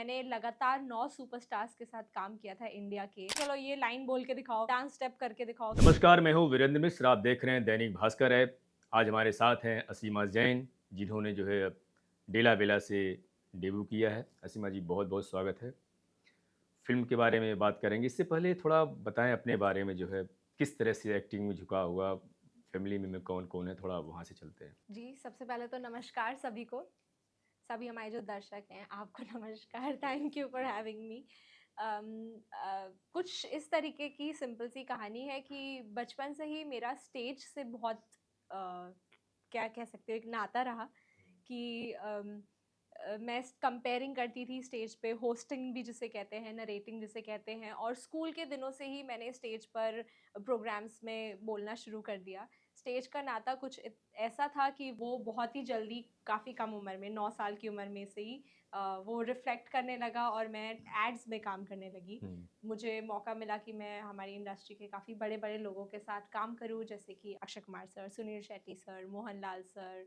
मैंने लगातार 9 सुपरस्टार्स के साथ काम किया था इंडिया के। चलो ये लाइन बोल के दिखाओ, डांस स्टेप करके दिखाओ। नमस्कार, मैं हूँ वीरेंद्र मिश्र। आप देख रहे हैं दैनिक भास्कर ऐप। आज हमारे साथ हैं असीमा जैन, जिन्होंने जो है डेला बेला से डेब्यू किया है। असीमा जी, बहुत बहुत स्वागत है। फिल्म के बारे में बात करेंगे। इससे पहले थोड़ा बताएं अपने बारे में, जो है किस तरह से एक्टिंग में झुका हुआ, फैमिली में कौन कौन है, थोड़ा वहाँ से चलते हैं। जी, सबसे पहले तो नमस्कार सभी को, सभी हमारे जो दर्शक हैं, आपको नमस्कार। Thank you for having me. कुछ इस तरीके की सिंपल सी कहानी है कि बचपन से ही मेरा स्टेज से बहुत क्या कह सकते हो, एक नाता रहा कि मैं कंपेयरिंग करती थी स्टेज पे, होस्टिंग भी जिसे कहते हैं, नरेटिंग जिसे कहते हैं, और स्कूल के दिनों से ही मैंने स्टेज पर प्रोग्राम्स में बोलना शुरू कर दिया। स्टेज का नाता कुछ ऐसा था कि वो बहुत ही जल्दी, काफ़ी कम उम्र में, 9 साल की उम्र में से ही वो रिफ्लेक्ट करने लगा और मैं एड्स में काम करने लगी। मुझे मौका मिला कि मैं हमारी इंडस्ट्री के काफ़ी बड़े बड़े लोगों के साथ काम करूं, जैसे कि Akshay Kumar sir, Sunil Shetty sir, Mohanlal sir,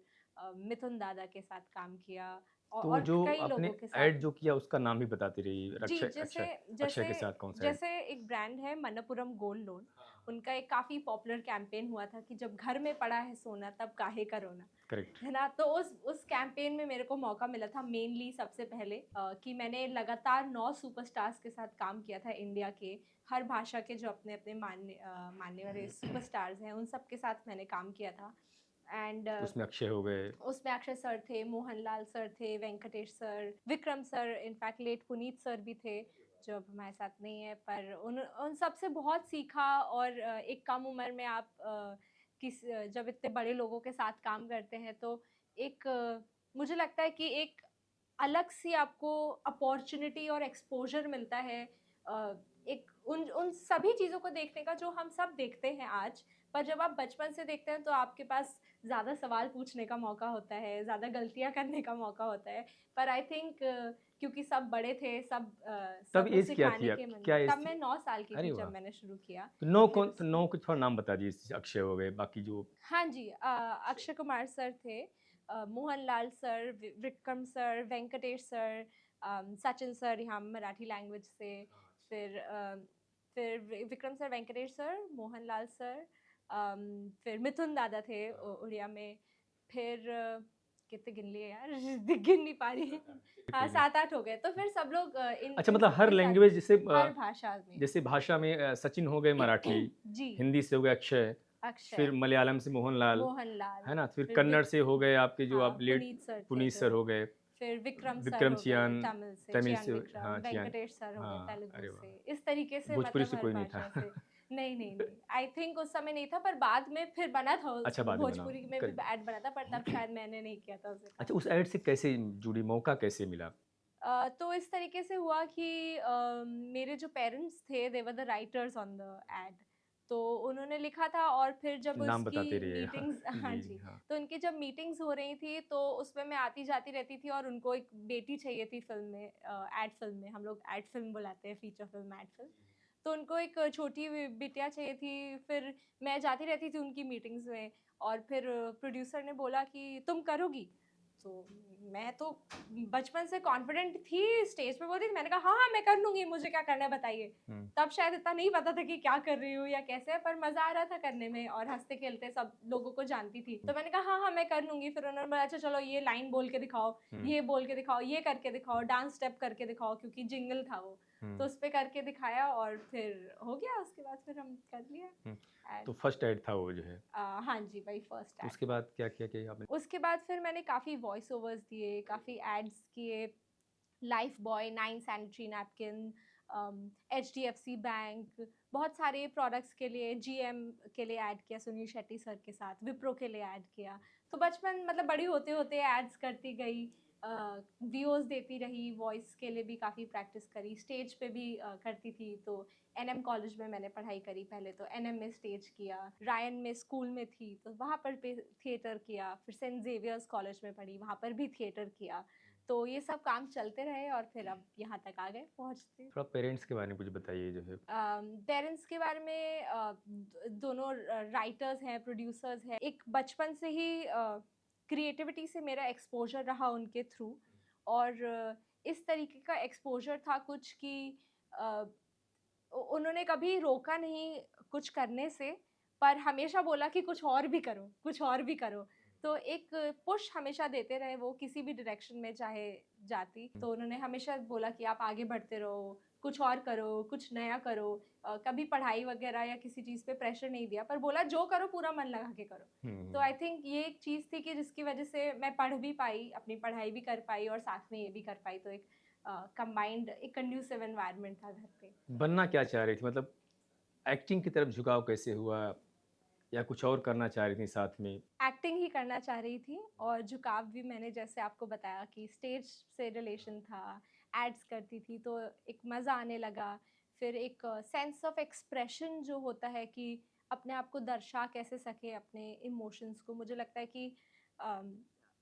Mithun दादा के साथ काम किया तो और जो कई आपने लोगों के साथ। ऐड जो किया उसका नाम भी बताती रहिए। जी, अक्षय जैसे अक्षय अक्षय जैसे के साथ कौन सा ऐड? जैसे एक ब्रांड है मनप्पुरम गोल्ड लोन। उनका एक काफ़ी पॉपुलर कैंपेन हुआ था कि जब घर में पड़ा है सोना तब काहे का रोना, करेक्ट। है ना? तो उस कैंपेन में मेरे को मौका मिला था मेनली सबसे पहले कि मैंने लगातार 9 सुपरस्टार्स के साथ काम किया था इंडिया के। हर भाषा के जो अपने-अपने मानने वाले सुपरस्टार्स हैं, उन सब के साथ मैंने काम किया था। एंड उसमें अक्षय हो गए। उसमें अक्षय सर थे, मोहनलाल सर थे, Venkatesh sir, Vikram sir, in fact let Puneet sir भी थे, जो अब हमारे साथ नहीं है। पर उन उन सब से बहुत सीखा। और एक कम उम्र में आप जब इतने बड़े लोगों के साथ काम करते हैं तो एक मुझे लगता है कि एक अलग सी आपको अपॉर्च्युनिटी और एक्सपोज़र मिलता है। एक उन उन सभी चीज़ों को देखने का जो हम सब देखते हैं आज, पर जब आप बचपन से देखते हैं तो आपके पास ज़्यादा सवाल पूछने का मौका होता है, ज़्यादा गलतियाँ करने का मौका होता है। पर आई थिंक क्योंकि सब बड़े थे, तब सबको एज क्या थी सिखाने के आपकी? मन क्या में, तब एज थी? मैं 9 साल की थी अरे जब वाह! मैंने शुरू किया। तो 9 फिर कौन, तो 9 के थोड़ा नाम बता दीजिए। अक्षय हो गए, बाकी जो। हाँ जी, अक्षय कुमार सर थे, Mohanlal sir, Vikram sir, Venkatesh sir, Sachin sir यहाँ मराठी लैंग्वेज से, फिर Vikram sir, Venkatesh sir, Mohanlal sir, फिर मिथुन दादा थे उड़िया में। फिर कितने गिन लिए यार गिन नहीं पा रही। हाँ, कोई नहीं। 7-8 हो गए। तो फिर सब लोग इन अच्छा, इन मतलब हर सबके साथ लैंग्वेज, जैसे हर भाषा में। जैसे भाषा में सचिन हो गए मराठी, जी, हिंदी से हो गए अक्षय, फिर अक्षय, मलयालम से मोहनलाल, मोहनलाल, है ना? फिर फिर कन्नड़ से हो गए आपके जो हाँ, आप लेट पुनीत सर थे पुनीत जो, सर हो गए, फिर विक्रम सर विक्रम हो गए चियान तमिल से, तमिल चियान से। विक्रम, हाँ, चियान। वेंकटेश सर हो गए हाँ, तेलुगु अरे से। वाह! इस तरीके से भोजपुरी मतलब से हर कोई नहीं था। भाषा से। नहीं, नहीं, नहीं। आई थिंक उस समय नहीं था, पर बाद में फिर बना था, अच्छा, बाद में बना। भोजपुरी में भी करेक्ट। ऐड बना था, पर तब शायद मैंने नहीं किया था उससे अच्छा, काम। उस ऐड से कैसे जुड़ी, मौका कैसे मिला? तो इस तरीके से हुआ कि मेरे जो पेरेंट्स थे, they were the writers on the ad. तो उन्होंने लिखा था और फिर जब नाम उसकी बताते रहिएगा। मीटिंग्स हाँ जी, जी, हाँ। तो उनकी जब मीटिंग्स हो रही थी तो उसमें मैं आती-जाती रहती थी और उनको एक बेटी चाहिए थी फ़िल्म में, एड फ़िल्म में। हम लोग एड फ़िल्म बुलाते हैं, फ़ीचर फ़िल्म, एड फ़िल्म। तो उनको एक छोटी बिटिया चाहिए थी। फिर मैं जाती रहती थी उनकी मीटिंग्स में और फिर प्रोड्यूसर ने बोला कि तुम करोगी? तो मैं तो बचपन से कॉन्फिडेंट थी, स्टेज पे बोलती थी। मैंने कहा हाँ, हाँ, मैं कर लूँगी, मुझे क्या करना है बताइए। हुँ। तब शायद इतना नहीं पता था कि क्या कर रही हूँ या कैसे है, पर मज़ा आ रहा था करने में और हँसते-खेलते सब लोगों को जानती थी। तो मैंने कहा हाँ, हाँ, मैं कर लूँगी। फिर उन्होंने बोला अच्छा चलो ये लाइन बोल के दिखाओ, हुँ, ये बोल के दिखाओ, ये करके दिखाओ, डांस स्टेप करके दिखाओ, क्योंकि जिंगल था वो। तो हुँ, उस पे करके दिखाया और फिर हो गया। उसके बाद फिर हम कर लिया हुँ। एड। तो फर्स्ट ऐड था वो, जो है। हाँ जी, वही फर्स्ट तो एड उसके था। बाद क्या-क्या किया आपने? उसके बाद फिर मैंने काफ़ी वॉइस ओवर्स दिए, काफ़ी एड्स किए। Life boy, 9 sanitary napkin, HDFC bank, बहुत सारे प्रोडक्ट्स के लिए, जीएम के लिए ऐड किया सुनील शेट्टी सर के साथ, विप्रो के लिए ऐड किया। तो बचपन मतलब बड़ी होते-होते एड्स करती गई, वीओज़ देती रही, वॉइस के लिए भी काफ़ी प्रैक्टिस करी, स्टेज पे भी करती थी। तो एनएम कॉलेज में मैंने पढ़ाई करी पहले, तो एनएम में स्टेज किया, रायन में स्कूल में थी तो वहाँ पर भी थिएटर किया, फिर सेंट ज़ेवियर्स कॉलेज में पढ़ी, वहाँ पर भी थिएटर किया। तो ये सब काम चलते रहे और फिर अब यहाँ तक आ गए पहुँचते। थोड़ा पेरेंट्स के बारे में कुछ बताइए, जो है। पेरेंट्स के बारे में दोनों राइटर्स हैं, प्रोड्यूसर्स हैं। एक बचपन से ही क्रिएटिविटी से मेरा एक्सपोज़र रहा उनके थ्रू। और इस तरीके का एक्सपोज़र था कुछ कि अ, उन्होंने कभी रोका नहीं कुछ करने से, पर हमेशा बोला कि कुछ और भी करो, कुछ और भी करो। तो एक पुश हमेशा देते रहे वो किसी भी डायरेक्शन में चाहे जाती। तो उन्होंने हमेशा बोला कि आप आगे बढ़ते रहो, कुछ और करो, कुछ नया करो। कभी पढ़ाई वगैरह या किसी चीज़ पे प्रेशर नहीं दिया, पर बोला जो करो पूरा मन लगा के करो। तो आई थिंक ये एक चीज़ थी कि जिसकी वज़ह से मैं पढ़ भी पाई, अपनी पढ़ाई भी कर पाई और साथ में ये भी कर पाई। तो एक कंबाइंड एक कंड्यूसिव एनवायरनमेंट था घर पे। बनना क्या चाह रही थी? मतलब एक्टिंग की तरफ झुकाव कैसे हुआ या कुछ और करना चाह रही थी साथ में? एक्टिंग ही करना चाह रही थी और झुकाव भी मैंने जैसे आपको बताया कि स्टेज से रिलेशन था, एड्स करती थी तो एक मज़ा आने लगा। फिर एक सेंस ऑफ एक्सप्रेशन जो होता है कि अपने आप को दर्शा कैसे सके अपने इमोशंस को, मुझे लगता है कि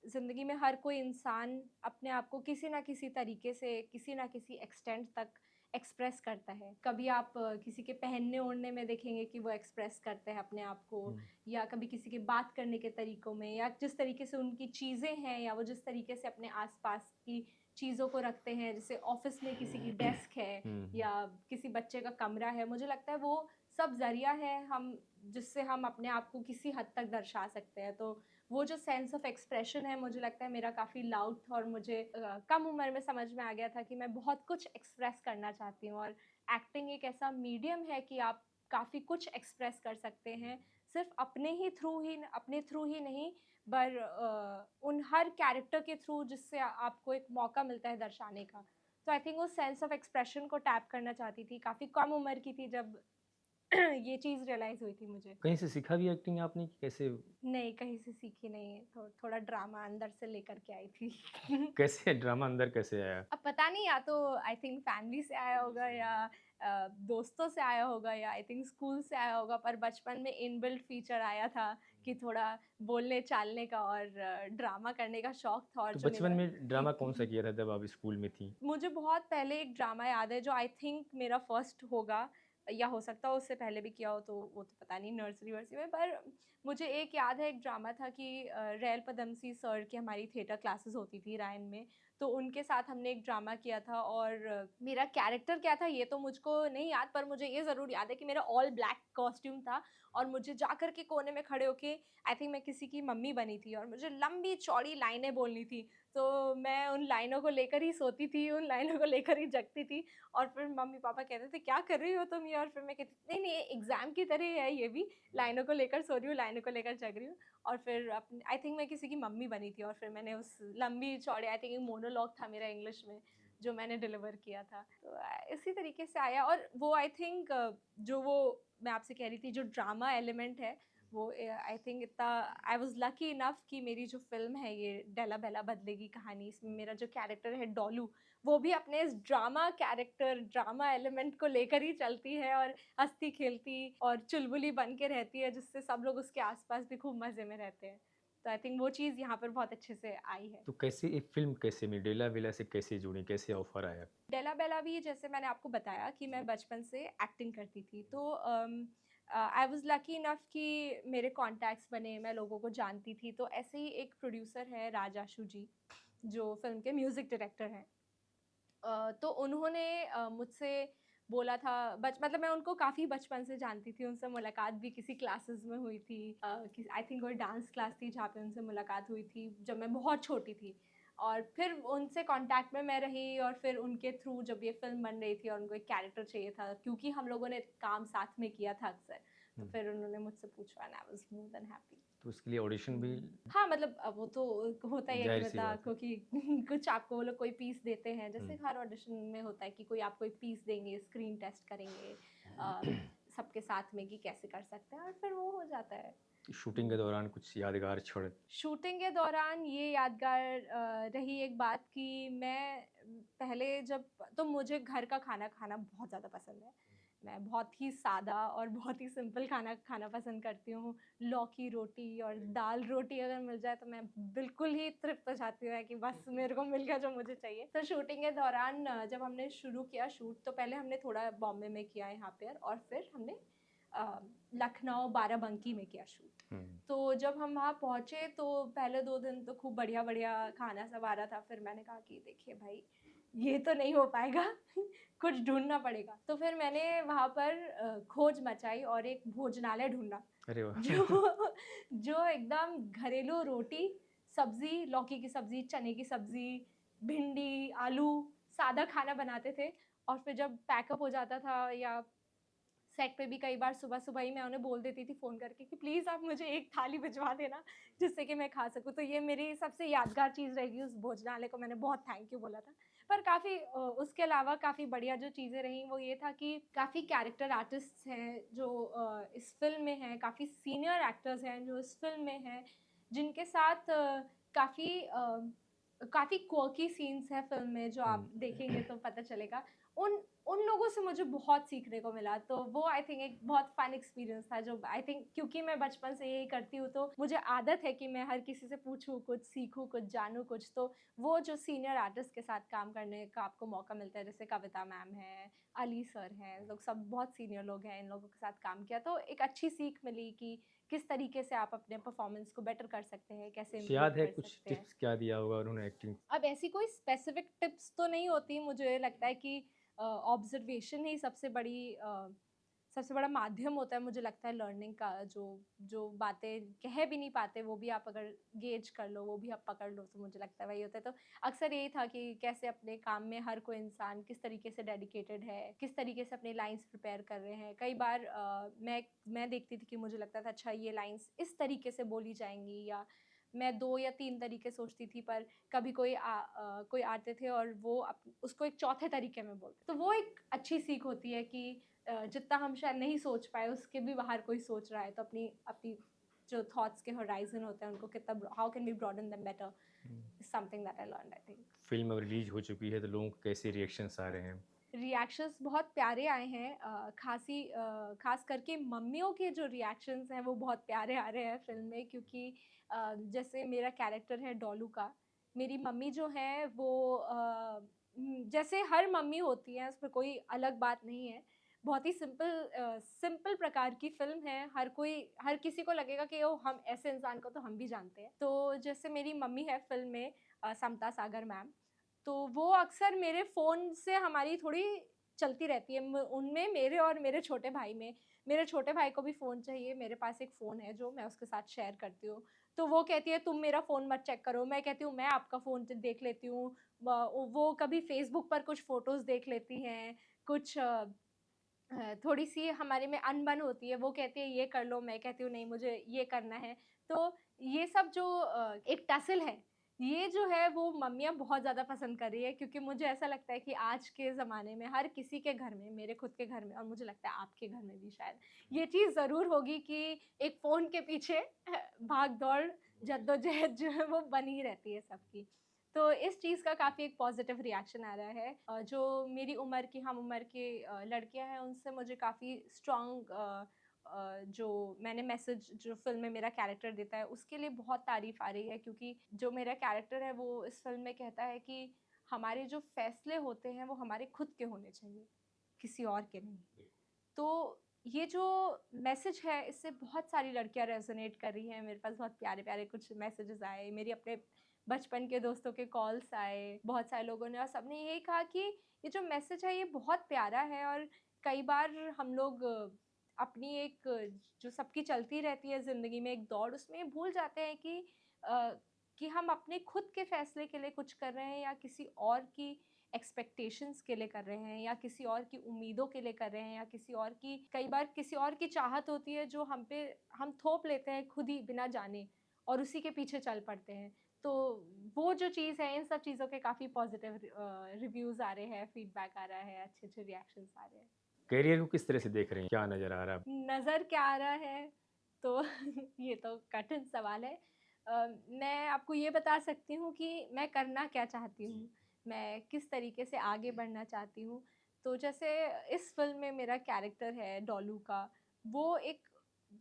ज़िंदगी में हर कोई इंसान अपने आप को किसी न किसी तरीके से, किसी न किसी एक्सटेंट तक एक्सप्रेस करता है। कभी आप किसी के पहनने-ओढ़ने में देखेंगे कि वो एक्सप्रेस करते हैं अपने आप को, हुँ। या कभी किसी के बात करने के तरीकों में, या जिस तरीके से उनकी चीज़ें हैं, या वो जिस तरीके से अपने आस-पास की चीज़ों को रखते हैं, जैसे ऑफ़िस में किसी की डेस्क है हुँ। या किसी बच्चे का कमरा है, मुझे लगता है वो सब ज़रिया है हम जिससे हम अपने आप को किसी हद तक दर्शा सकते हैं। तो वो जो सेंस ऑफ एक्सप्रेशन है मुझे लगता है मेरा काफ़ी लाउड था और मुझे कम उम्र में समझ में आ गया था कि मैं बहुत कुछ एक्सप्रेस करना चाहती हूँ, और एक्टिंग एक ऐसा मीडियम है कि आप काफ़ी कुछ एक्सप्रेस कर सकते हैं, सिर्फ अपने थ्रू ही नहीं, पर उन हर कैरेक्टर के थ्रू जिससे आपको एक मौका मिलता है दर्शाने का। तो आई थिंक उस सेंस ऑफ एक्सप्रेशन को टैप करना चाहती थी, काफ़ी कम उम्र की थी जब ये चीज़ रियलाइज़ हुई थी मुझे। कहीं से सीखा भी एक्टिंग आपने कि कैसे नहीं, कहीं से सीखी नहीं, थोड़ा ड्रामा अंदर से लेकर के आई थी। कैसे ड्रामा अंदर कैसे आया? अब पता नहीं, या तो आई थिंक फैमिली से आया होगा, या दोस्तों से आया होगा, या आई थिंक स्कूल से आया होगा, पर बचपन में इनबिल्ट फीचर आया था कि थोड़ा बोलने-चालने का और ड्रामा करने का शौक था, और तो जो बचपन मेरा में ड्रामा कौन-सा किया था जब आप स्कूल में थीं? मुझे बहुत पहले एक ड्रामा याद है जो आई थिंक मेरा फर्स्ट होगा, या हो सकता है उससे पहले भी किया हो, तो वो तो पता नहीं नर्सरी-वर्सरी में, पर मुझे एक याद है, एक ड्रामा था कि रेल पदमसी सर की हमारी थिएटर क्लासेस होती थी रायन में, तो उनके साथ हमने एक ड्रामा किया था, और मेरा कैरेक्टर क्या था ये तो मुझको नहीं याद, पर मुझे ये ज़रूर याद है कि मेरा ऑल ब्लैक कॉस्ट्यूम था, और मुझे जाकर के कोने में खड़े होके आई थिंक मैं किसी की मम्मी बनी थी, और मुझे लंबी चौड़ी लाइनें बोलनी थी। तो मैं उन लाइनों को लेकर ही सोती थी, उन लाइनों को लेकर ही जगती थी, और फिर मम्मी-पापा कहते थे, "क्या कर रही हो तुम ये?" और फिर मैं कहती थी, "नहीं, नहीं, एग्ज़ाम की तरह ही है ये भी, लाइनों को लेकर सो रही हूँ, लाइनों को लेकर जग रही हूँ।" और फिर आई थिंक मैं किसी की मम्मी बनी थी, और फिर मैंने उस लंबी चौड़ी आई थिंक एक मोनोलॉग था मेरा इंग्लिश में, जो मैंने डिलीवर किया था। तो इसी तरीके से आया, और वो आई थिंक जो वो मैं आपसे कह रही थी जो ड्रामा एलिमेंट है, वो आई थिंक इतना आई वाज़ लकी इनफ कि मेरी जो फ़िल्म है ये डेला बेला बदलेगी कहानी, इसमें मेरा जो कैरेक्टर है डॉलू, वो भी अपने इस ड्रामा कैरेक्टर, ड्रामा एलिमेंट को लेकर ही चलती है, और हँसती-खेलती और चुलबुली बन के रहती है, जिससे सब लोग उसके आस-पास भी खूब मज़े में रहते हैं। तो आई थिंक वो चीज़ यहाँ पर बहुत अच्छे से आई है। तो कैसे ये फ़िल्म कैसे मिली? डेला वेला से कैसे जुड़ी? कैसे ऑफ़र आया? डेला बेला भी जैसे मैंने आपको बताया कि मैं बचपन से एक्टिंग करती थी, तो आई वाज़ लकी इनफ कि मेरे कॉन्टैक्ट्स बने, मैं लोगों को जानती थी। तो ऐसे ही एक प्रोड्यूसर है राज आशु जी, जो फ़िल्म के म्यूज़िक डायरेक्टर हैं। तो उन्होंने मुझसे बोला था, मतलब मैं उनको काफ़ी बचपन से जानती थी, उनसे मुलाकात भी किसी क्लासेस में हुई थी, आई थिंक कोई डांस क्लास थी जहाँ पे उनसे मुलाकात हुई थी जब मैं बहुत छोटी थी, और फिर उनसे कांटेक्ट में मैं रही, और फिर उनके थ्रू जब ये फ़िल्म बन रही थी और उनको एक कैरेक्टर चाहिए था, क्योंकि हम लोगों ने काम साथ में किया था अक्सर, तो हुँ। फिर उन्होंने मुझसे पूछा, and I was more than happy. तो उसके लिए ऑडिशन भी हाँ, मतलब वो तो होता ही है कि ज़ाहिर-सी मतलब बात है। क्योंकि कुछ आपको वो लोग कोई पीस देते हैं, जैसे हुँ। हर ऑडिशन में होता है कि कोई आपको एक पीस देंगे, स्क्रीन टेस्ट करेंगे सबके साथ में कि कैसे कर सकते हैं, और फिर वो हो जाता है। शूटिंग के दौरान कुछ यादगार क्षण? शूटिंग के दौरान ये यादगार रही एक बात कि मैं पहले जब तो मुझे घर का खाना खाना बहुत ज़्यादा पसंद है। मैं बहुत ही सादा और बहुत ही सिंपल खाना खाना पसंद करती हूँ। लौकी रोटी और दाल रोटी अगर मिल जाए तो मैं बिल्कुल ही तृप्त हो जाती हूँ कि बस मेरे को मिल गया जो मुझे चाहिए। तो शूटिंग के दौरान जब हमने शुरू किया शूट, तो पहले हमने थोड़ा बॉम्बे में किया यहाँ पे, और फिर हमने लखनऊ बाराबंकी में किया शूट। हुँ। तो जब हम वहाँ पहुँचे तो पहले 2 दिन तो खूब बढ़िया-बढ़िया खाना सब आ रहा था। फिर मैंने कहा कि देखिए भाई, ये तो नहीं हो पाएगा कुछ ढूँढना पड़ेगा। तो फिर मैंने वहाँ पर खोज मचाई और एक भोजनालय ढूँढा, अरे वाह! जो जो एकदम घरेलू रोटी, सब्ज़ी, लौकी की सब्ज़ी, चने की सब्ज़ी, भिंडी, आलू, सादा खाना बनाते थे। और फिर जब पैकअप हो जाता था या सेट पे भी कई बार सुबह-सुबह ही मैं उन्हें बोल देती थी फ़ोन करके कि प्लीज़ आप मुझे एक थाली भिजवा देना, जिससे कि मैं खा सकूँ। तो ये मेरी सबसे यादगार चीज़ रहेगी, उस भोजनालय को मैंने बहुत थैंक यू बोला था। पर काफ़ी उसके अलावा काफ़ी बढ़िया जो चीज़ें रहीं वो ये था कि काफ़ी कैरेक्टर आर्टिस्ट्स हैं जो इस फ़िल्म में हैं, काफ़ी सीनियर एक्टर्स हैं जो इस फ़िल्म में हैं, जिनके साथ काफ़ी क्वर्की सीन्स हैं फ़िल्म में जो आप देखेंगे तो पता चलेगा। उन उन लोगों से मुझे बहुत सीखने को मिला, तो वो आई थिंक एक बहुत फन एक्सपीरियंस था जो आई थिंक क्योंकि मैं बचपन से यही करती हूँ, तो मुझे आदत है कि मैं हर किसी से पूछूँ, कुछ सीखूँ, कुछ जानूँ कुछ। तो वो जो सीनियर आर्टिस्ट के साथ काम करने का आपको मौका मिलता है, जैसे कविता मैम हैं, अली सर हैं, लोग सब बहुत सीनियर लोग हैं, इन लोगों के साथ काम किया, तो एक अच्छी सीख मिली कि किस तरीके से आप अपने परफॉर्मेंस को बेटर कर सकते हैं, कैसे कुछ इम्प्रूव याद है कर कुछ सकते हैं। टिप्स क्या दिया होगा उन्होंने एक्टिंग? अब ऐसी कोई स्पेसिफिक टिप्स तो नहीं होती, मुझे लगता है कि ऑब्ज़र्वेशन ही सबसे बड़ा माध्यम होता है, मुझे लगता है लर्निंग का। जो जो बातें कह भी नहीं पाते वो भी आप अगर गेज कर लो, वो भी आप पकड़ लो, तो मुझे लगता है वही होता है। तो अक्सर यही था कि कैसे अपने काम में हर कोई इंसान किस तरीके से डेडिकेटेड है, किस तरीके से अपनी लाइन्स प्रिपेयर कर रहे हैं। कई बार मैं देखती थी कि मुझे लगता था अच्छा ये लाइन्स इस तरीके से बोली जाएँगी, या मैं 2 या 3 तरीके सोचती थी, पर कभी कोई आते थे और वो उसको एक चौथे तरीके में बोलते। तो वो एक अच्छी सीख होती है कि जितना हम शायद नहीं सोच पाए उसके भी बाहर कोई सोच रहा है, तो अपनी अपनी जो थॉट्स के होराइज़न होते हैं उनको कितना how can we broaden them better is something that I learned I think. Film अब रिलीज़ हो चुकी है तो लोगों के कैसे रिएक्शंस आ रहे हैं? रिएक्शंस बहुत प्यारे आए हैं, ख़ास करके मम्मियों के जो रिएक्शंस हैं वो बहुत प्यारे आ रहे हैं फ़िल्म में, क्योंकि जैसे मेरा कैरेक्टर है डोलू का, मेरी मम्मी जो है वो जैसे हर मम्मी होती हैं उसमें कोई अलग बात नहीं है। बहुत ही सिंपल प्रकार की फ़िल्म है, हर किसी को लगेगा कि ओह! हम ऐसे इंसान को तो हम भी जानते हैं। तो जैसे मेरी मम्मी है फ़िल्म में समता सागर मैम, तो वो अक्सर मेरे फ़ोन से हमारी थोड़ी चलती रहती है। उनमें मेरे और मेरे छोटे भाई में, मेरे छोटे भाई को भी फ़ोन चाहिए, मेरे पास एक फ़ोन है जो मैं उसके साथ शेयर करती हूँ। तो वो कहती है तुम मेरा फ़ोन मत चेक करो, मैं कहती हूँ मैं आपका फ़ोन देख लेती हूँ। वो कभी फ़ेसबुक पर कुछ फ़ोटोज़ देख लेती हैं, कुछ थोड़ी-सी हमारे में अनबन होती है, वो कहती है ये कर लो, मैं कहती हूँ नहीं मुझे ये करना है। तो ये सब जो एक टसल है, ये जो है वो मम्मियाँ बहुत ज़्यादा पसंद कर रही है, क्योंकि मुझे ऐसा लगता है कि आज के ज़माने में हर किसी के घर में, मेरे खुद के घर में और मुझे लगता है आपके घर में भी शायद, ये चीज़ ज़रूर होगी कि एक फ़ोन के पीछे भाग-दौड़, जद्दोजहद जो है वो बनी रहती है सबकी। तो इस चीज़ का काफ़ी एक पॉज़िटिव रिएक्शन आ रहा है। जो मेरी उम्र की हम उम्र के लड़कियाँ हैं उनसे मुझे काफ़ी स्ट्रॉन्ग जो मैंने मैसेज जो फ़िल्म में मेरा कैरेक्टर देता है उसके लिए बहुत तारीफ़ आ रही है, क्योंकि जो मेरा कैरेक्टर है वो इस फ़िल्म में कहता है कि हमारे जो फ़ैसले होते हैं वो हमारे खुद के होने चाहिए, किसी और के नहीं। तो ये जो मैसेज है इससे बहुत सारी लड़कियाँ रेज़ोनेट कर रही हैं। मेरे पास बहुत प्यारे-प्यारे कुछ मैसेजेस आए, मेरी अपने बचपन के दोस्तों के कॉल्स आए, बहुत सारे लोगों ने और सबने यही कहा कि ये जो मैसेज है ये बहुत प्यारा है। और कई बार हम लोग अपनी एक जो सबकी चलती रहती है ज़िंदगी में एक दौड़, उसमें ये भूल जाते हैं कि हम अपने खुद के फ़ैसले के लिए कुछ कर रहे हैं या किसी और की एक्सपेक्टेशंस के लिए कर रहे हैं या किसी और की उम्मीदों के लिए कर रहे हैं या कई बार किसी और की चाहत होती है जो हम थोप लेते हैं खुद ही बिना जाने और उसी के पीछे चल पड़ते हैं। तो वो जो चीज़ है, इन सब चीज़ों के काफ़ी पॉज़िटिव रिव्यूज़ आ रहे हैं, फीडबैक आ रहा है, अच्छे-अच्छे रिएक्शंस आ रहे हैं। करियर को किस तरह से देख रहे हैं? क्या नज़र आ रहा है? नज़र क्या आ रहा है? तो ये तो कठिन सवाल है। मैं आपको ये बता सकती हूँ कि मैं करना क्या चाहती हूँ, मैं किस तरीके से आगे बढ़ना चाहती हूँ। तो जैसे इस फ़िल्म में मेरा कैरेक्टर है डोलू का, वो एक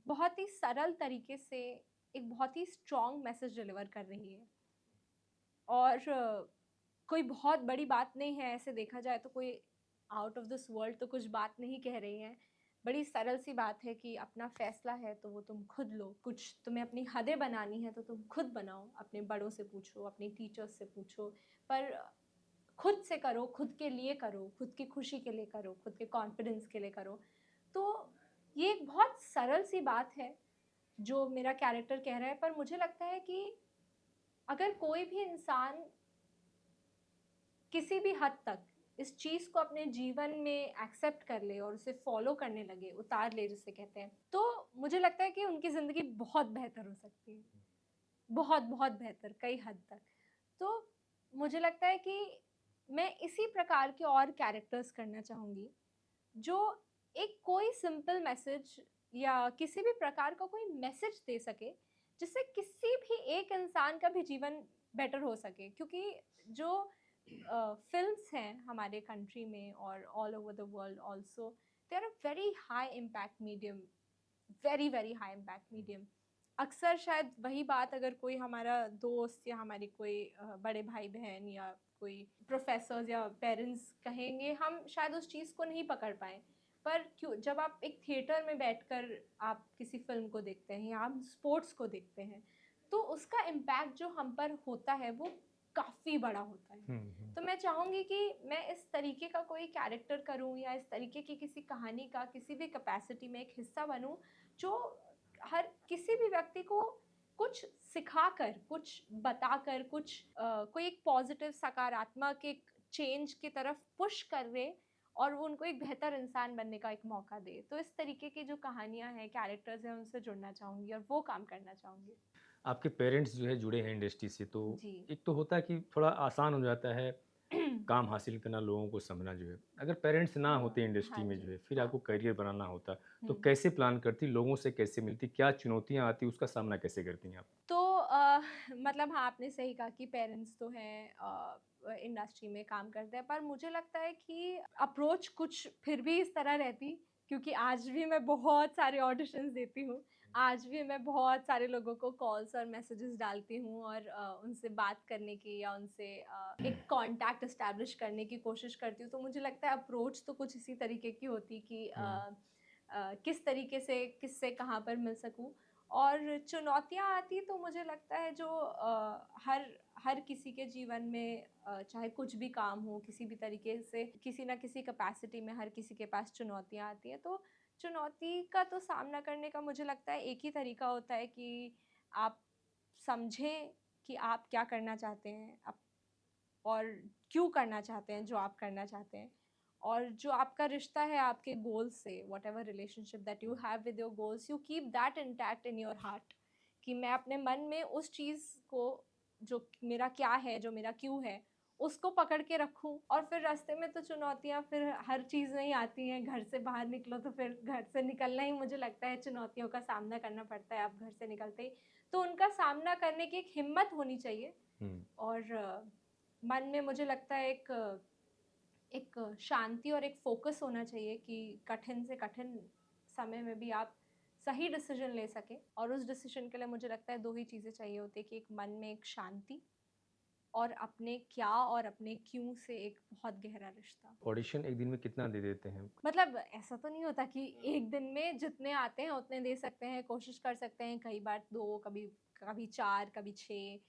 बहुत ही सरल तरीके से एक बहुत ही स्ट्रॉन्ग मैसेज डिलीवर कर रही है। और कोई बहुत बड़ी बात नहीं है, ऐसे देखा जाए तो कोई आउट ऑफ दिस वर्ल्ड तो कुछ बात नहीं कह रही हैं। बड़ी सरल सी बात है कि अपना फ़ैसला है तो वो तुम खुद लो, कुछ तुम्हें अपनी हदें बनानी है तो तुम खुद बनाओ, अपने बड़ों से पूछो, अपने टीचर्स से पूछो। पर खुद से करो, खुद के लिए करो, खुद की खुशी के लिए करो, खुद के कॉन्फिडेंस के लिए करो। तो ये एक बहुत सरल सी बात है जो मेरा कैरेक्टर कह रहा है, पर मुझे लगता है कि अगर कोई भी इंसान किसी भी हद तक इस चीज़ को अपने जीवन में एक्सेप्ट कर ले और उसे फॉलो करने लगे, उतार ले जिसे कहते हैं, तो मुझे लगता है कि उनकी ज़िंदगी बहुत बेहतर हो सकती है। बहुत, बहुत बेहतर, कई हद तक। तो मुझे लगता है कि मैं इसी प्रकार के और कैरेक्टर्स करना चाहूँगी, जो एक कोई सिंपल मैसेज या किसी भी प्रकार का कोई मैसेज दे सके, जिससे किसी भी एक इंसान का भी जीवन बेटर हो सके। क्योंकि जो फ़िल्म्स हैं हमारे कंट्री में और all over the world also, they are a very high impact medium, very, very high impact medium. अक्सर शायद वही बात अगर कोई हमारा दोस्त या हमारी कोई बड़े भाई-बहन या कोई प्रोफ़ेसर्स या पेरेंट्स कहेंगे, हम शायद उस चीज़ को नहीं पकड़ पाएँ। पर क्यों जब आप एक थिएटर में बैठकर आप किसी फ़िल्म को देखते हैं या हम स्पोर्ट्स को देखते हैं, तो उसका इम्पैक्ट जो हम पर होता है वो काफ़ी बड़ा होता है। तो मैं चाहूँगी कि मैं इस तरीके का कोई कैरेक्टर करूँ या इस तरीके की किसी कहानी का किसी भी कैपेसिटी में एक हिस्सा बनूँ, जो हर किसी भी व्यक्ति को कुछ सिखाकर, कुछ बताकर, कुछ कोई एक पॉज़िटिव सकारात्मक एक चेंज की तरफ पुश कर दे और वो उनको एक बेहतर इंसान बनने का एक मौका दे। तो इस तरीके की जो कहानियाँ हैं, कैरेक्टर्स हैं, उनसे जुड़ना चाहूँगी और वो काम करना चाहूँगी। आपके पेरेंट्स जो है जुड़े हैं इंडस्ट्री से, तो जी। एक तो होता है कि थोड़ा आसान हो जाता है काम हासिल करना, लोगों को समझना जो है। अगर पेरेंट्स ना होते इंडस्ट्री हाँ में जो जी, है, फिर हाँ। आपको करियर बनाना होता, तो हुँ। कैसे प्लान करती, लोगों से कैसे मिलती, क्या चुनौतियाँ आती, उसका सामना कैसे करती हैं आप? तो मतलब हाँ, आपने सही कहा कि पेरेंट्स तो हैं इंडस्ट्री में काम करते हैं, पर मुझे लगता है कि अप्रोच कुछ फिर भी इस तरह रहती, क्योंकि आज भी मैं बहुत सारे ऑडिशंस देती हूँ। आज भी मैं बहुत सारे लोगों को कॉल्स और मैसेजेस डालती हूँ और उनसे बात करने की या उनसे एक कॉन्टैक्ट एस्टैब्लिश करने की कोशिश करती हूँ। तो मुझे लगता है अप्रोच तो कुछ इसी तरीके की होती कि हुँ। किस तरीके से किससे कहाँ पर मिल सकूँ। और चुनौतियाँ आती तो मुझे लगता है जो हर हर किसी के जीवन में चाहे कुछ भी काम हो, किसी भी तरीके से किसी न किसी कैपेसिटी में हर किसी के पास चुनौतियाँ आती हैं। तो चुनौती का तो सामना करने का मुझे लगता है एक ही तरीका होता है कि आप समझें कि आप क्या करना चाहते हैं और क्यों करना चाहते हैं जो आप करना चाहते हैं। और जो आपका रिश्ता है आपके गोल्स से, whatever relationship that you have with your goals, you keep that intact in your heart, कि मैं अपने मन में उस चीज़ को, जो मेरा क्या है, जो मेरा क्यों है, उसको पकड़ के रखूँ। और फिर रास्ते में तो चुनौतियाँ फिर हर चीज़ में ही आती हैं। घर से बाहर निकलो तो फिर घर से निकलना ही मुझे लगता है चुनौतियों का सामना करना पड़ता है आप घर से निकलते ही। तो उनका सामना करने की एक हिम्मत होनी चाहिए। हुँ। और मन में मुझे लगता है एक शांति और एक फ़ोकस होना चाहिए कि कठिन से कठिन समय में भी आप सही डिसीज़न ले सकें। और उस डिसीज़न के लिए मुझे लगता है 2 ही चीज़ें चाहिए होती हैं कि एक मन में एक शांति और अपने क्या और अपने क्यों से एक बहुत गहरा रिश्ता। ऑडिशन एक दिन में कितना दे देते हैं? मतलब ऐसा तो नहीं होता कि एक दिन में जितने आते हैं उतने दे सकते हैं, कोशिश कर सकते हैं, कई बार 2, कभी कभी 4, कभी 6,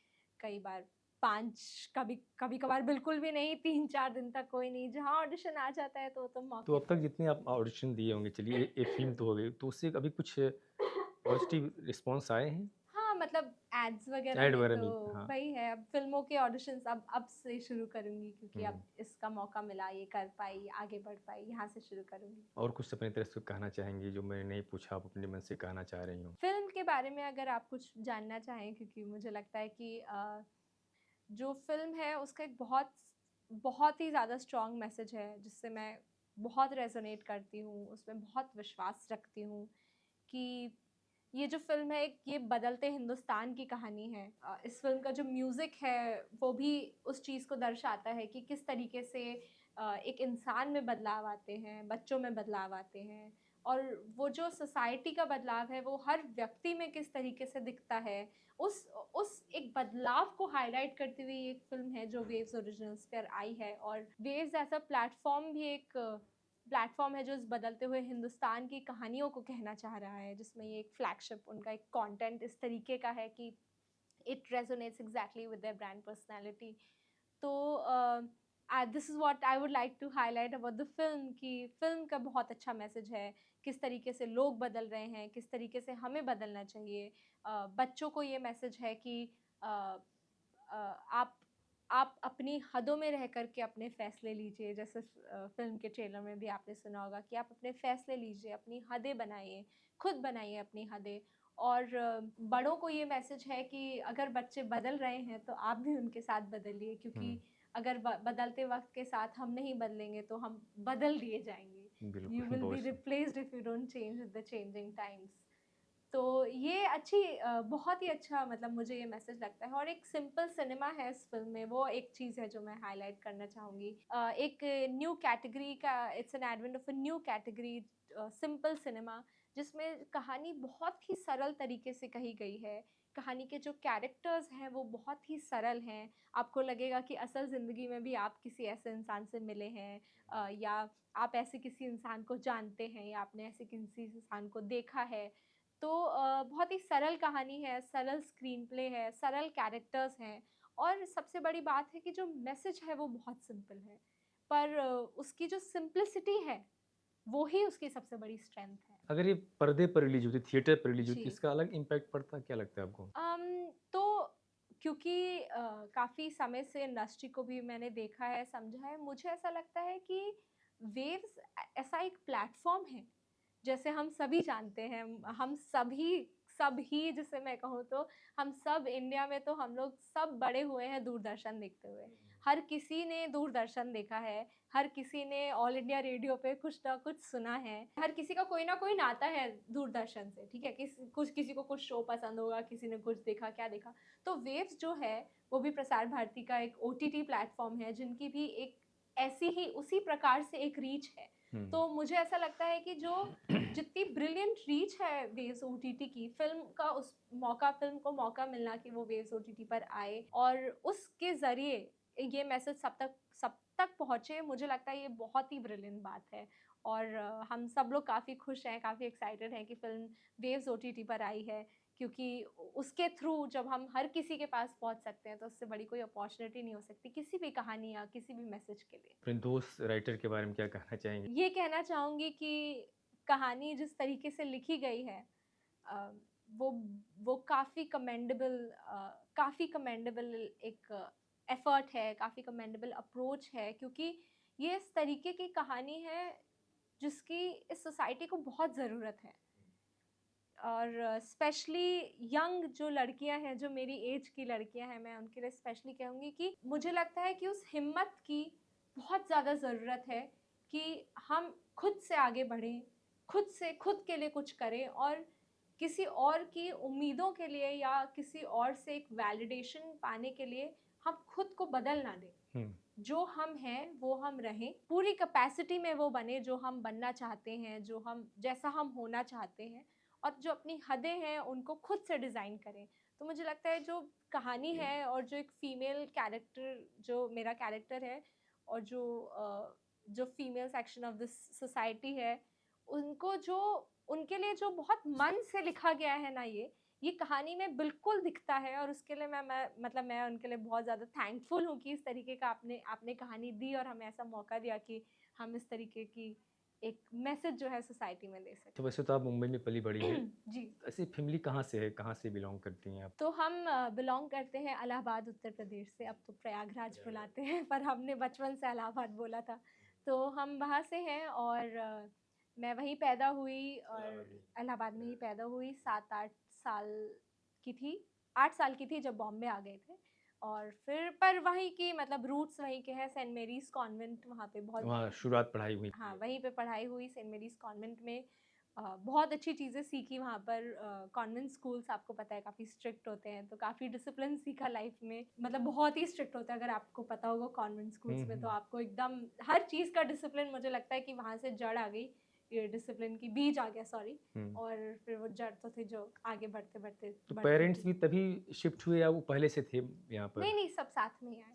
कई बार 5, कभी-कभार बिल्कुल भी नहीं, 3-4 दिन तक कोई नहीं। जहाँ ऑडिशन आ जाता है तो तो मौके अब तक पे। जितने आप ऑडिशन दिए होंगे, चलिए ये फ़िल्म तो हो गई, तो उससे कभी कुछ पॉज़िटिव रिस्पॉन्स आए हैं? हाँ, मतलब एड्स वगैरह ऐड में वगैरह तो में हाँ। वही है, अब फ़िल्मों के ऑडिशंस अब से शुरू करूँगी, क्योंकि हुँ। अब इसका मौका मिला, ये कर पाई, आगे बढ़ पाई, यहाँ से शुरू करूँगी। और कुछ अपनी तरफ से कहना चाहेंगी जो मैंने नहीं पूछा, आप अपने मन से कहना चाह रही हों? फ़िल्म के बारे में अगर आप कुछ जानना चाहें, क्योंकि मुझे लगता है कि जो फ़िल्म है उसका एक बहुत बहुत ही ज़्यादा स्ट्रॉन्ग मैसेज है, जिससे मैं बहुत रेज़ोनेट करती हूँ, उसमें बहुत विश्वास रखती हूँ कि ये जो फ़िल्म है एक ये बदलते हिंदुस्तान की कहानी है। इस फ़िल्म का जो म्यूज़िक है वो भी उस चीज़ को दर्शाता है कि किस तरीके से एक इंसान में बदलाव आते हैं, बच्चों में बदलाव आते हैं। और वो जो सोसाइटी का बदलाव है वो हर व्यक्ति में किस तरीके से दिखता है, उस एक बदलाव को हाइलाइट करती हुई एक फ़िल्म है जो वेव्स ओरिजिनल्स पर आई है। और वेव्स एज़ अ प्लेटफ़ॉर्म भी एक प्लेटफ़ॉर्म है जो इस बदलते हुए हिंदुस्तान की कहानियों को कहना चाह रहा है, जिसमें ये एक फ्लैगशिप उनका एक कंटेंट इस तरीके का है कि it resonates exactly with their brand personality. तो this is what I would like to highlight about the film कि फ़िल्म का बहुत अच्छा मैसेज है, किस तरीके से लोग बदल रहे हैं, किस तरीके से हमें बदलना चाहिए। बच्चों को ये मैसेज है कि अ अ, आप अपनी हदों में रह कर के अपने फ़ैसले लीजिए। जैसे फ़िल्म के ट्रेलर में भी आपने सुना होगा कि आप अपने फ़ैसले लीजिए, अपनी हदें बनाइए, खुद बनाइए अपनी हदें। और बड़ों को ये मैसेज है कि अगर बच्चे बदल रहे हैं तो आप भी उनके साथ बदलिए, क्योंकि हुँ, अगर बदलते वक़्त के साथ हम नहीं बदलेंगे तो हम बदल दिए जाएँगे। यू बिल्कुल, विल बी बहुत सही। Replaced if you don't change with the changing times. तो ये बहुत ही अच्छा मतलब मुझे ये मैसेज लगता है। और एक सिंपल सिनेमा है इस फ़िल्म में, वो एक चीज़ है जो मैं हाइलाइट करना चाहूँगी। एक न्यू कैटेगरी का, it's an advent of a new category, simple cinema, जिसमें कहानी बहुत ही सरल तरीके से कही गई है। कहानी के जो कैरेक्टर्स हैं वो बहुत ही सरल हैं। आपको लगेगा कि असल ज़िंदगी में भी आप किसी ऐसे इंसान से मिले हैं, या आप ऐसे किसी इंसान को जानते हैं, या आपने ऐसे किसी इंसान को देखा है। तो बहुत ही सरल कहानी है, सरल स्क्रीन प्ले है, सरल कैरेक्टर्स हैं, और सबसे बड़ी बात है कि जो मैसेज है वो बहुत सिंपल है। पर उसकी जो सिंप्लिसिटी है, वो ही उसकी सबसे बड़ी स्ट्रेंथ है। अगर ये पर्दे पर रिलीज़ होती, थिएटर पर रिलीज़ होती, जी। इसका अलग इम्पैक्ट पड़ता, क्या लगता है आपको? तो क्योंकि काफ़ी समय से इंडस्ट्री को भी मैंने देखा है, समझा है, मुझे ऐसा लगता है कि वेव्स ऐसा एक प्लेटफ़ॉर्म है, जैसे हम सभी जानते हैं, हम सभी जिसे मैं कहूँ तो, हम सब इंडिया में तो हम लोग सब बड़े हुए हैं दूरदर्शन देखते हुए। हर किसी ने दूरदर्शन देखा है, हर किसी ने ऑल इंडिया रेडियो पे कुछ ना कुछ सुना है। हर किसी का कोई ना कोई नाता है दूरदर्शन से, ठीक है? किसी को कुछ शो पसंद होगा, किसी ने कुछ देखा, क्या देखा। तो वेव्स जो है, वो भी प्रसार भारती का एक ओटीटी प्लेटफ़ॉर्म है, जिनकी भी एक ऐसी ही उसी प्रकार से एक रीच है। हुँ, तो मुझे ऐसा लगता है कि जो जितनी ब्रिलियंट रीच है वेव्स ओटीटी की, फ़िल्म को मौका मिलना कि वो वेव्स ओटीटी पर आए और उसके ज़रिए ये मैसेज सब तक पहुँचे, मुझे लगता है ये बहुत ही ब्रिलियंट बात है। और हम सब लोग काफ़ी खुश हैं, काफ़ी एक्साइटेड हैं कि फ़िल्म वेव्स ओटीटी पर आई है, क्योंकि उसके थ्रू जब हम हर किसी के पास पहुँच सकते हैं, तो उससे बड़ी कोई अपॉर्च्युनिटी नहीं हो सकती, किसी भी कहानी या किसी भी मैसेज के लिए। अपने दोस्त राइटर के बारे में क्या कहना चाहेंगे? ये कहना चाहूँगी कि कहानी जिस तरीके से लिखी गई है, अ, वो वो काफ़ी कमेंडेबल एक एफ़र्ट है, काफ़ी कमेंडेबल अप्रोच है, क्योंकि ये इस तरीके की कहानी है जिसकी इस सोसाइटी को बहुत ज़रूरत है। और स्पेशली यंग जो लड़कियां हैं, जो मेरी एज की लड़कियां हैं, मैं उनके लिए स्पेशली कहूँगी कि मुझे लगता है कि उस हिम्मत की बहुत ज़्यादा ज़रूरत है कि हम खुद से आगे बढ़ें, खुद के लिए कुछ करें, और किसी और की उम्मीदों के लिए या किसी और से एक वैलिडेशन पाने के लिए हम खुद को बदल ना दें। हुँ, जो हम हैं वो हम रहें, पूरी कैपेसिटी में वो बने जो हम बनना चाहते हैं, जैसा हम होना चाहते हैं, और जो अपनी हदें हैं उनको खुद से डिज़ाइन करें। तो मुझे लगता है जो कहानी है, और जो एक फ़ीमेल कैरेक्टर, जो मेरा कैरेक्टर है, और जो female section of this society है, उनके लिए जो बहुत मन से लिखा गया है ना, ये कहानी में बिल्कुल दिखता है, और उसके लिए मैं उनके लिए बहुत ज़्यादा थैंकफुल हूँ कि इस तरीके का आपने आपने कहानी दी, और हमें ऐसा मौका दिया कि हम इस तरीके की एक मैसेज जो है सोसाइटी में दे तो सकें। वैसे तो आप मुंबई में पली-बड़ी हैं। जी। ऐसी फ़ैमिली कहाँ से है? कहाँ से बिलॉन्ग करती हैं आप? तो हम बिलॉन्ग करते हैं इलाहाबाद उत्तर प्रदेश से, अब तो प्रयागराज बुलाते हैं, पर हमने बचपन से इलाहाबाद बोला था। तो हम वहाँ से हैं, और मैं वहीं पैदा हुई, और इलाहाबाद में ही पैदा हुई, 7-8 साल की थी, 8 साल की थी जब बॉम्बे आ गए थे। और फिर पर वहीं की मतलब रूट्स वहीं के हैं, सेंट मेरीज़ कॉन्वेंट वहाँ पे बहुत। वहाँ शुरुआत पढ़ाई हुई। हाँ, वहीं पे पढ़ाई हुई सेंट मेरीज़ कॉन्वेंट में। बहुत अच्छी चीज़ें सीखी वहाँ पर। कॉन्वेंट स्कूल्स आपको पता है काफ़ी स्ट्रिक्ट होते हैं, तो काफ़ी डिसिप्लिन सीखा लाइफ में, मतलब बहुत ही स्ट्रिक्ट होता है, अगर आपको पता होगा कॉन्वेंट हुँ, स्कूल्स में, तो हुँ, आपको एकदम हर चीज़ का डिसिप्लिन, मुझे लगता है कि वहाँ से जड़ आ गई, ये डिसिप्लिन की बीज आ गया, सॉरी। हुँ। और फिर वो जड़ तो थी जो आगे बढ़ते-बढ़ते तो बढ़ती पेरेंट्स गई। भी तभी शिफ्ट हुए या वो पहले से थे यहाँ पर? नहीं, नहीं, सब साथ में ही आए।